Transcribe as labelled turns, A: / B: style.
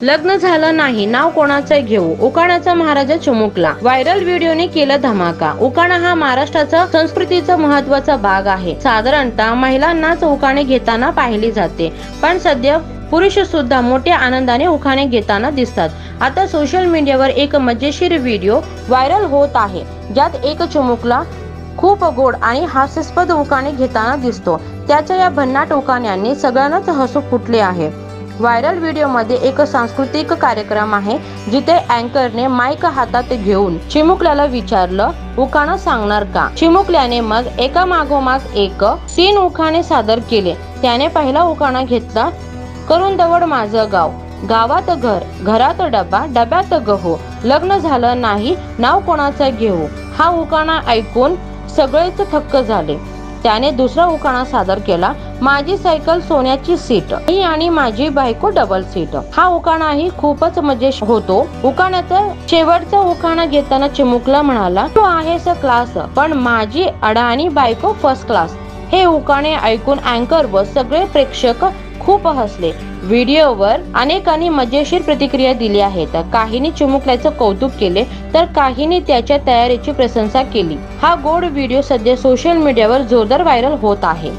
A: लग्न झालं नाही, नाव कोणाचं घेऊ, उकाणाचा महाराजा चिमुकला. व्हायरल व्हिडिओने केला धमाका. उकाणा हा महाराष्ट्राचा संस्कृतीचा महत्वाचा भाग आहे. साधारणतः महिलांनाच उकाणे घेताना पाहिले जाते, पण सध्या पुरुष सुद्धा मोठ्या आनंदाने उखाणे घेताना दिसतात. आता सोशल मीडियावर एक मजेशीर व्हिडिओ व्हायरल होत आहे, ज्यात एक चिमुकला खूप गोड आणि हास्यास्पद उखाणे घेताना दिसतो. त्याच्या या भन्नाट उखाण्यांनी सगळ्यांनाच हसू फुटले आहे. व्हायरल व्हिडिओमध्ये एक सांस्कृतिक कार्यक्रम आहे, जिथे अँकरने माईक हातात घेऊन चिमुकल्याला विचारलं, उखाणा सांगणार का? चिमुकल्याने मग एका मागोमाग एक 3 उखाणे सादर केले. त्याने पहिला उखाणा घेतला, करून दवड माझं गाव, गावात घर, घरात डबा, डब्यात गहू, लग्न झालं नाही, नाव कोणाचं घेऊ. हा उखाणा ऐकून सगळेच थक्क झाले. त्याने दुसरा उखाणा सादर केला, माझी सायकल सोन्याची सीट, मी आणि माझी बायको डबल सीट. हा उखाणाही खूपच मजेशीर होतो. उखाण्याचा शेवटचा उखाणा घेताना चिमुकला म्हणाला, तू आहेस क्लास, पण माझी अडाणी बायको फर्स्ट क्लास. हे उखाणे ऐकून अँकर व सगळे प्रेक्षक खूप हसले. व्हिडिओवर अनेकांनी मजेशीर प्रतिक्रिया दिली आहेत. काहींनी चिमुकल्याचं कौतुक केले, तर काहींनी त्याच्या तयारीची प्रशंसा केली. हा गोड व्हिडिओ सध्या सोशल मीडियावर जोरदार व्हायरल होत आहे.